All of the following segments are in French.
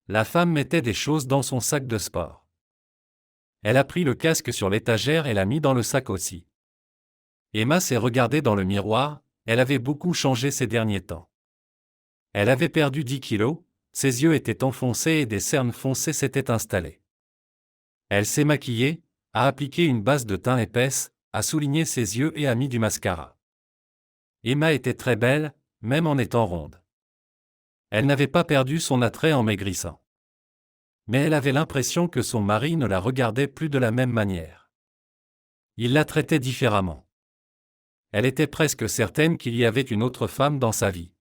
La femme mettait des choses dans son sac de sport. Elle a pris le casque sur l'étagère et l'a mis dans le sac aussi. Emma s'est regardée dans le miroir, elle avait beaucoup changé ces derniers temps. Elle avait perdu 10 kilos, ses yeux étaient enfoncés et des cernes foncées s'étaient installées. Elle s'est maquillée, a appliqué une base de teint épaisse, a souligné ses yeux et a mis du mascara. Emma était très belle, même en étant ronde. Elle n'avait pas perdu son attrait en maigrissant. Mais elle avait l'impression que son mari ne la regardait plus de la même manière. Il la traitait différemment. Elle était presque certaine qu'il y avait une autre femme dans sa vie.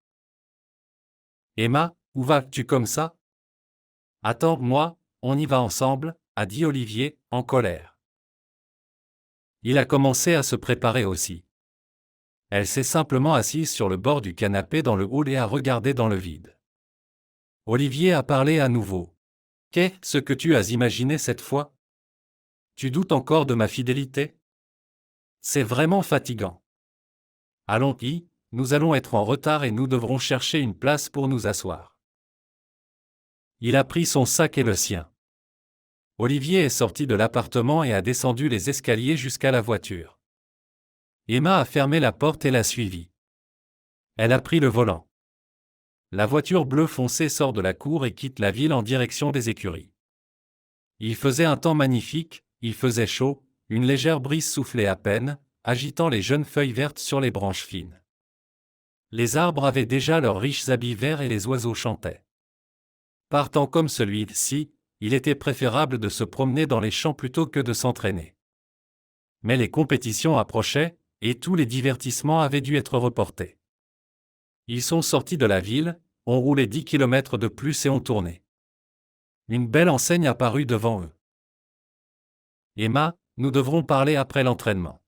« Emma, où vas-tu comme ça ? » « Attends-moi, on y va ensemble, » a dit Olivier, en colère. Il a commencé à se préparer aussi. Elle s'est simplement assise sur le bord du canapé dans le hall et a regardé dans le vide. Olivier a parlé à nouveau. « Qu'est-ce que tu as imaginé cette fois ? Tu doutes encore de ma fidélité ? C'est vraiment fatigant. Allons-y, nous allons être en retard et nous devrons chercher une place pour nous asseoir. » Il a pris son sac et le sien. Olivier est sorti de l'appartement et a descendu les escaliers jusqu'à la voiture. Emma a fermé la porte et l'a suivi. Elle a pris le volant. La voiture bleu foncé sort de la cour et quitte la ville en direction des écuries. Il faisait un temps magnifique, il faisait chaud, une légère brise soufflait à peine, agitant les jeunes feuilles vertes sur les branches fines. Les arbres avaient déjà leurs riches habits verts et les oiseaux chantaient. Par temps comme celui-ci, il était préférable de se promener dans les champs plutôt que de s'entraîner. Mais les compétitions approchaient, et tous les divertissements avaient dû être reportés. Ils sont sortis de la ville, ont roulé 10 km de plus et ont tourné. Une belle enseigne apparut devant eux. « Emma, nous devrons parler après l'entraînement. »«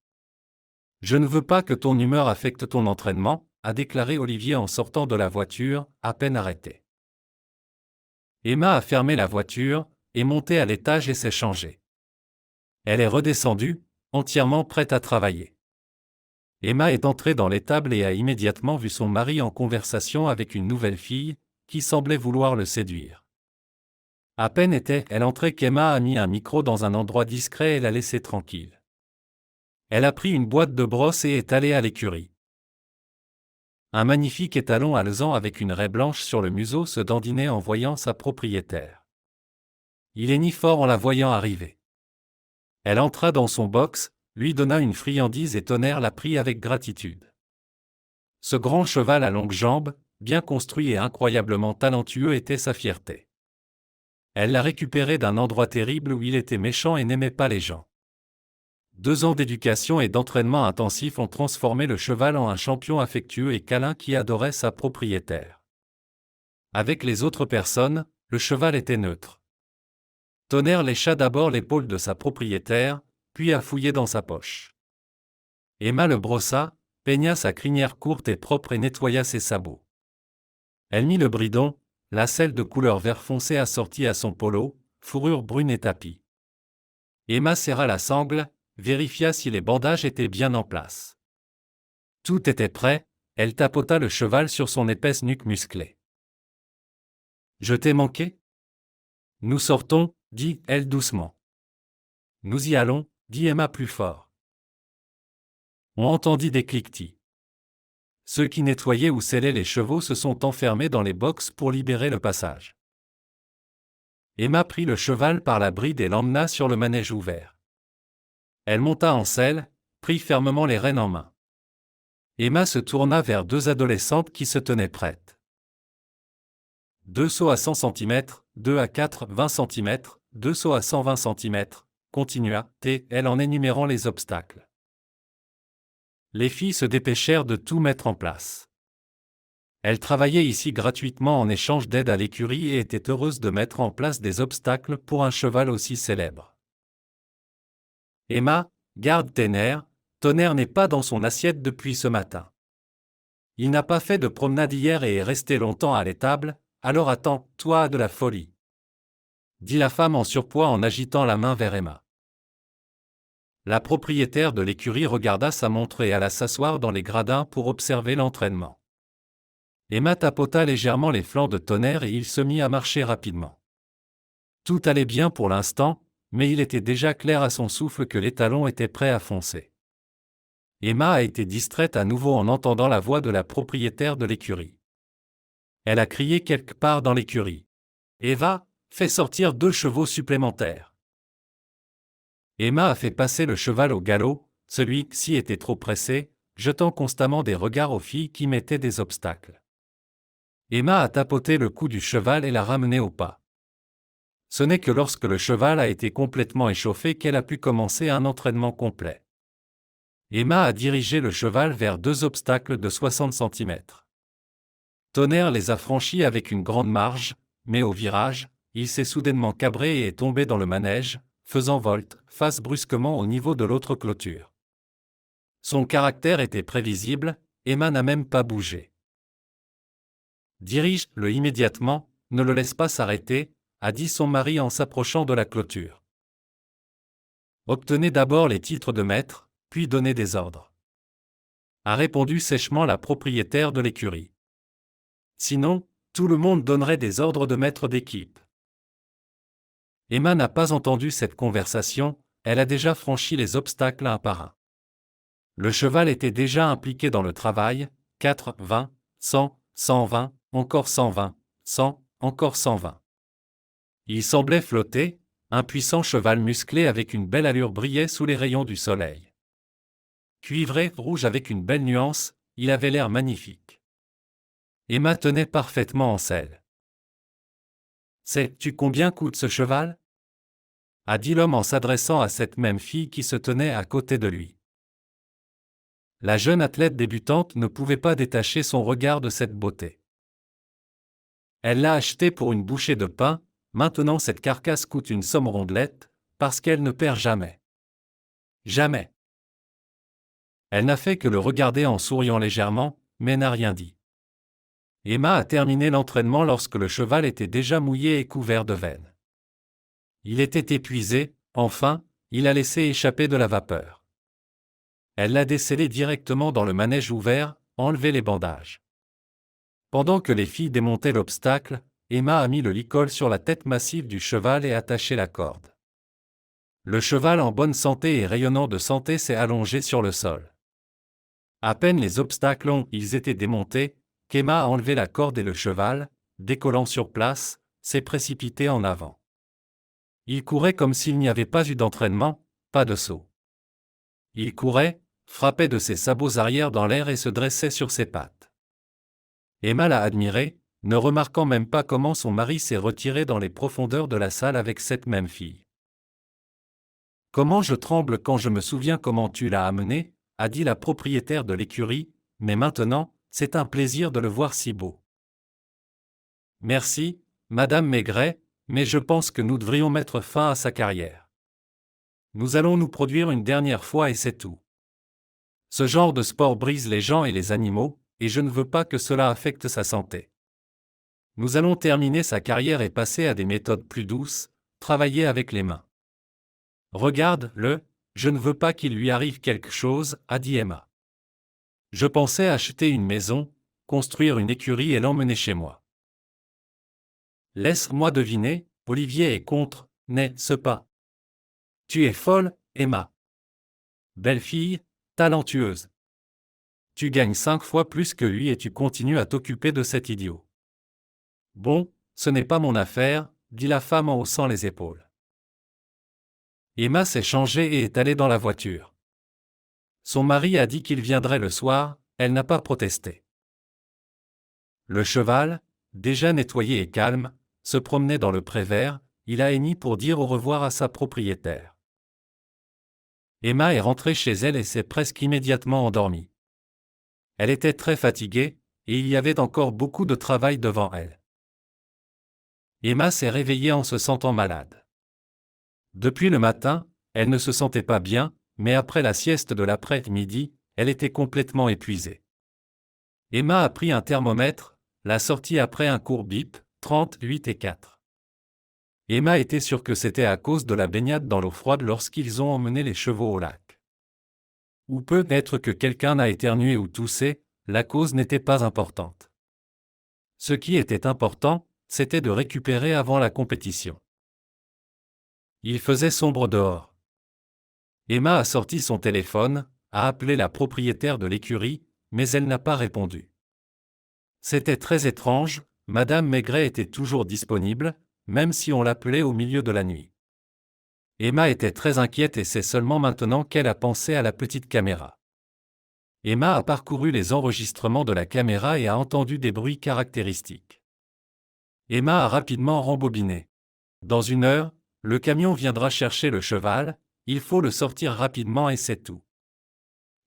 Je ne veux pas que ton humeur affecte ton entraînement, » a déclaré Olivier en sortant de la voiture, à peine arrêtée. Emma a fermé la voiture, est montée à l'étage et s'est changée. Elle est redescendue, entièrement prête à travailler. Emma est entrée dans l'étable et a immédiatement vu son mari en conversation avec une nouvelle fille, qui semblait vouloir le séduire. À peine était-elle entrée qu'Emma a mis un micro dans un endroit discret et l'a laissé tranquille. Elle a pris une boîte de brosses et est allée à l'écurie. Un magnifique étalon alezan avec une raie blanche sur le museau se dandinait en voyant sa propriétaire. Il hennit fort en la voyant arriver. Elle entra dans son box, lui donna une friandise et Tonnerre la prit avec gratitude. Ce grand cheval à longues jambes, bien construit et incroyablement talentueux était sa fierté. Elle l'a récupéré d'un endroit terrible où il était méchant et n'aimait pas les gens. 2 ans d'éducation et d'entraînement intensif ont transformé le cheval en un champion affectueux et câlin qui adorait sa propriétaire. Avec les autres personnes, le cheval était neutre. Tonnerre lécha d'abord l'épaule de sa propriétaire, puis a fouillé dans sa poche. Emma le brossa, peigna sa crinière courte et propre et nettoya ses sabots. Elle mit le bridon, la selle de couleur vert foncé assortie à son polo, fourrure brune et tapis. Emma serra la sangle, vérifia si les bandages étaient bien en place. Tout était prêt, elle tapota le cheval sur son épaisse nuque musclée. « Je t'ai manqué ? » « Nous sortons, » dit-elle doucement. « Nous y allons, » dit Emma plus fort. On entendit des cliquetis. Ceux qui nettoyaient ou sellaient les chevaux se sont enfermés dans les boxes pour libérer le passage. Emma prit le cheval par la bride et l'emmena sur le manège ouvert. Elle monta en selle, prit fermement les rênes en main. Emma se tourna vers 2 adolescentes qui se tenaient prêtes. 2 sauts à 100 cm, 2 à 4, 20 cm, 2 sauts à 120 cm, continua-t-elle en énumérant les obstacles. Les filles se dépêchèrent de tout mettre en place. Elles travaillaient ici gratuitement en échange d'aide à l'écurie et étaient heureuses de mettre en place des obstacles pour un cheval aussi célèbre. Emma, garde tes nerfs, Tonnerre n'est pas dans son assiette depuis ce matin. Il n'a pas fait de promenade hier et est resté longtemps à l'étable, alors attends-toi de la folie, dit la femme en surpoids en agitant la main vers Emma. La propriétaire de l'écurie regarda sa montre et alla s'asseoir dans les gradins pour observer l'entraînement. Emma tapota légèrement les flancs de Tonnerre et il se mit à marcher rapidement. Tout allait bien pour l'instant, mais il était déjà clair à son souffle que l'étalon était prêt à foncer. Emma a été distraite à nouveau en entendant la voix de la propriétaire de l'écurie. Elle a crié quelque part dans l'écurie. « Eva, fais sortir 2 chevaux supplémentaires. » Emma a fait passer le cheval au galop, celui-ci était trop pressé, jetant constamment des regards aux filles qui mettaient des obstacles. Emma a tapoté le cou du cheval et l'a ramené au pas. Ce n'est que lorsque le cheval a été complètement échauffé qu'elle a pu commencer un entraînement complet. Emma a dirigé le cheval vers 2 obstacles de 60 cm. Tonnerre les a franchis avec une grande marge, mais au virage, il s'est soudainement cabré et est tombé dans le manège, faisant volte-face brusquement au niveau de l'autre clôture. Son caractère était prévisible, Emma n'a même pas bougé. « Dirige-le immédiatement, ne le laisse pas s'arrêter », a dit son mari en s'approchant de la clôture. « Obtenez d'abord les titres de maître, puis donnez des ordres. » A répondu sèchement la propriétaire de l'écurie. Sinon, tout le monde donnerait des ordres de maître d'équipe. Emma n'a pas entendu cette conversation, elle a déjà franchi les obstacles un par un. Le cheval était déjà impliqué dans le travail, 4, 20, 100, 120, encore 120, 100, encore 120. Il semblait flotter, un puissant cheval musclé avec une belle allure brillait sous les rayons du soleil. Cuivré, rouge avec une belle nuance, il avait l'air magnifique. Emma tenait parfaitement en selle. « Sais-tu combien coûte ce cheval ?» a dit l'homme en s'adressant à cette même fille qui se tenait à côté de lui. La jeune athlète débutante ne pouvait pas détacher son regard de cette beauté. Elle l'a acheté pour une bouchée de pain, maintenant cette carcasse coûte une somme rondelette, parce qu'elle ne perd jamais. Jamais. Elle n'a fait que le regarder en souriant légèrement, mais n'a rien dit. Emma a terminé l'entraînement lorsque le cheval était déjà mouillé et couvert de veines. Il était épuisé, enfin, il a laissé échapper de la vapeur. Elle l'a décellé directement dans le manège ouvert, enlevé les bandages. Pendant que les filles démontaient l'obstacle, Emma a mis le licol sur la tête massive du cheval et attaché la corde. Le cheval en bonne santé et rayonnant de santé s'est allongé sur le sol. À peine les obstacles ont-ils été démontés, qu'Emma a enlevé la corde et le cheval, décollant sur place, s'est précipité en avant. Il courait comme s'il n'y avait pas eu d'entraînement, pas de saut. Il courait, frappait de ses sabots arrière dans l'air et se dressait sur ses pattes. Emma l'a admiré, ne remarquant même pas comment son mari s'est retiré dans les profondeurs de la salle avec cette même fille. « Comment je tremble quand je me souviens comment tu l'as amené » a dit la propriétaire de l'écurie, « mais maintenant, c'est un plaisir de le voir si beau. » « Merci, Madame Maigret, mais je pense que nous devrions mettre fin à sa carrière. Nous allons nous produire une dernière fois et c'est tout. Ce genre de sport brise les gens et les animaux, et je ne veux pas que cela affecte sa santé. Nous allons terminer sa carrière et passer à des méthodes plus douces, travailler avec les mains. Regarde-le, je ne veux pas qu'il lui arrive quelque chose, a dit Emma. Je pensais acheter une maison, construire une écurie et l'emmener chez moi. Laisse-moi deviner, Olivier est contre, n'est-ce pas? Tu es folle, Emma. Belle fille, talentueuse. Tu gagnes 5 fois plus que lui et tu continues à t'occuper de cet idiot. Bon, ce n'est pas mon affaire, dit la femme en haussant les épaules. Emma s'est changée et est allée dans la voiture. Son mari a dit qu'il viendrait le soir, elle n'a pas protesté. Le cheval, déjà nettoyé et calme, se promenait dans le pré vert, il a henni pour dire au revoir à sa propriétaire. Emma est rentrée chez elle et s'est presque immédiatement endormie. Elle était très fatiguée, et il y avait encore beaucoup de travail devant elle. Emma s'est réveillée en se sentant malade. Depuis le matin, elle ne se sentait pas bien, mais après la sieste de l'après-midi, elle était complètement épuisée. Emma a pris un thermomètre, l'a sorti après un court bip, 38 et 4. Emma était sûre que c'était à cause de la baignade dans l'eau froide lorsqu'ils ont emmené les chevaux au lac. Ou peut-être que quelqu'un a éternué ou toussé, la cause n'était pas importante. Ce qui était important, c'était de récupérer avant la compétition. Il faisait sombre dehors. Emma a sorti son téléphone, a appelé la propriétaire de l'écurie, mais elle n'a pas répondu. C'était très étrange, Madame Maigret était toujours disponible, même si on l'appelait au milieu de la nuit. Emma était très inquiète et c'est seulement maintenant qu'elle a pensé à la petite caméra. Emma a parcouru les enregistrements de la caméra et a entendu des bruits caractéristiques. Emma a rapidement rembobiné. Dans 1 heure, le camion viendra chercher le cheval, il faut le sortir rapidement et c'est tout.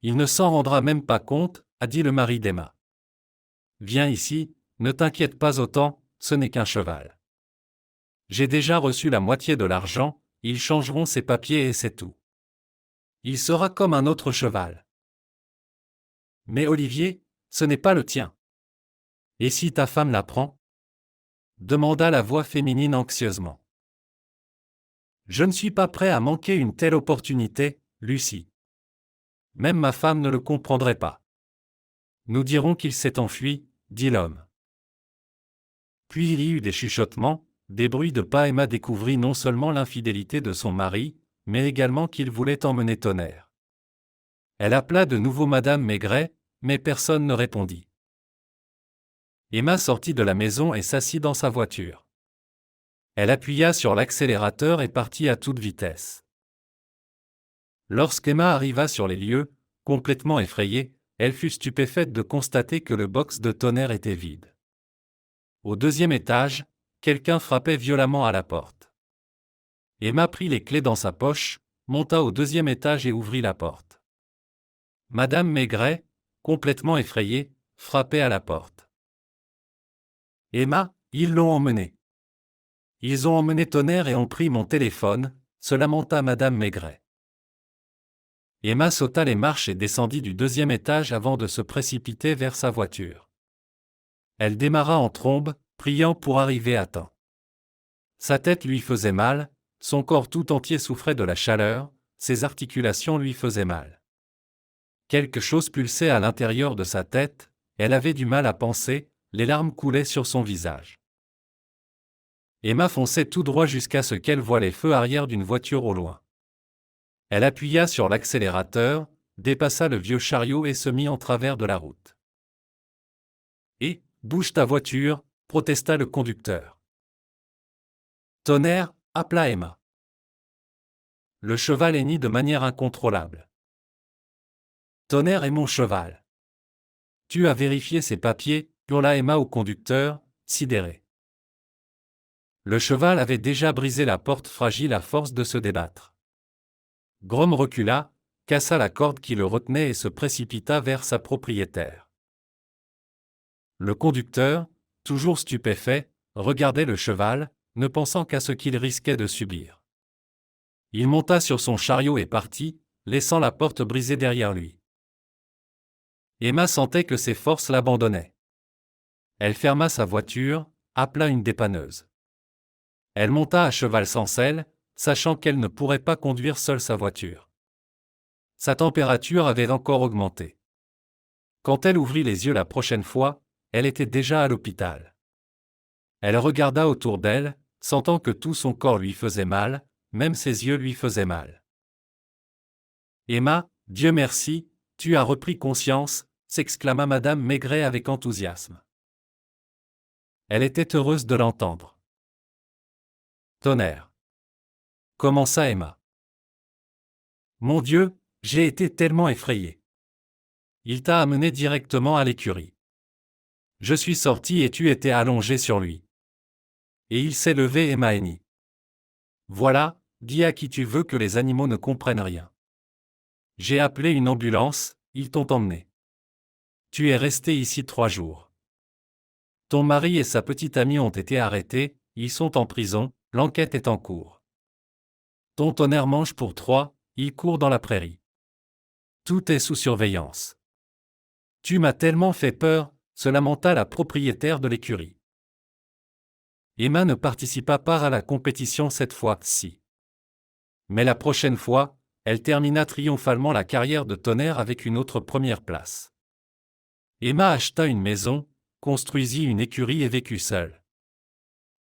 Il ne s'en rendra même pas compte, a dit le mari d'Emma. Viens ici, ne t'inquiète pas autant, ce n'est qu'un cheval. J'ai déjà reçu la moitié de l'argent, ils changeront ses papiers et c'est tout. Il sera comme un autre cheval. Mais Olivier, ce n'est pas le tien. Et si ta femme l'apprend ? Demanda la voix féminine anxieusement. Je ne suis pas prêt à manquer une telle opportunité, Lucie. Même ma femme ne le comprendrait pas. Nous dirons qu'il s'est enfui, dit l'homme. Puis il y eut des chuchotements, des bruits de pas. Emma découvrit non seulement l'infidélité de son mari, mais également qu'il voulait emmener Tonnerre. Elle appela de nouveau Madame Maigret, mais personne ne répondit. Emma sortit de la maison et s'assit dans sa voiture. Elle appuya sur l'accélérateur et partit à toute vitesse. Lorsqu'Emma arriva sur les lieux, complètement effrayée, elle fut stupéfaite de constater que le box de Tonnerre était vide. Au 2e étage, quelqu'un frappait violemment à la porte. Emma prit les clés dans sa poche, monta au 2e étage et ouvrit la porte. Madame Maigret, complètement effrayée, frappait à la porte. Emma, ils l'ont emmené. Ils ont emmené Tonnerre et ont pris mon téléphone, se lamenta Madame Maigret. Emma sauta les marches et descendit du 2e étage avant de se précipiter vers sa voiture. Elle démarra en trombe, priant pour arriver à temps. Sa tête lui faisait mal, son corps tout entier souffrait de la chaleur, ses articulations lui faisaient mal. Quelque chose pulsait à l'intérieur de sa tête, elle avait du mal à penser, les larmes coulaient sur son visage. Emma fonçait tout droit jusqu'à ce qu'elle voie les feux arrière d'une voiture au loin. Elle appuya sur l'accélérateur, dépassa le vieux chariot et se mit en travers de la route. « Et, bouge ta voiture !» protesta le conducteur. Tonnerre, appela Emma. Le cheval hennit de manière incontrôlable. Tonnerre est mon cheval. Tu as vérifié ses papiers, hurla Emma au conducteur, sidéré. Le cheval avait déjà brisé la porte fragile à force de se débattre. Grom recula, cassa la corde qui le retenait et se précipita vers sa propriétaire. Le conducteur, toujours stupéfait, regardait le cheval, ne pensant qu'à ce qu'il risquait de subir. Il monta sur son chariot et partit, laissant la porte brisée derrière lui. Emma sentait que ses forces l'abandonnaient. Elle ferma sa voiture, appela une dépanneuse. Elle monta à cheval sans selle, sachant qu'elle ne pourrait pas conduire seule sa voiture. Sa température avait encore augmenté. Quand elle ouvrit les yeux la prochaine fois, elle était déjà à l'hôpital. Elle regarda autour d'elle, sentant que tout son corps lui faisait mal, même ses yeux lui faisaient mal. Emma, Dieu merci, tu as repris conscience, s'exclama Madame Maigret avec enthousiasme. Elle était heureuse de l'entendre. Tonnerre, commença Emma. Mon Dieu, j'ai été tellement effrayée. Il t'a amené directement à l'écurie. Je suis sortie et tu étais allongé sur lui. Et il s'est levé et m'a henni. Voilà, dis à qui tu veux que les animaux ne comprennent rien. J'ai appelé une ambulance, ils t'ont emmené. Tu es resté ici 3 jours. Ton mari et sa petite amie ont été arrêtés, ils sont en prison, l'enquête est en cours. Ton Tonnerre mange pour 3, il court dans la prairie. Tout est sous surveillance. Tu m'as tellement fait peur, se lamenta la propriétaire de l'écurie. Emma ne participa pas à la compétition cette fois-ci. Mais la prochaine fois, elle termina triomphalement la carrière de Tonnerre avec une autre première place. Emma acheta une maison, construisit une écurie et vécut seule.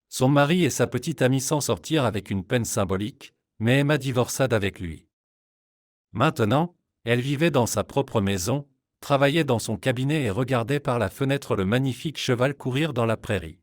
Son mari et sa petite amie s'en sortirent avec une peine symbolique, Mais Emma divorça d'avec lui. Maintenant, elle vivait dans sa propre maison, travaillait dans son cabinet et regardait par la fenêtre le magnifique cheval courir dans la prairie.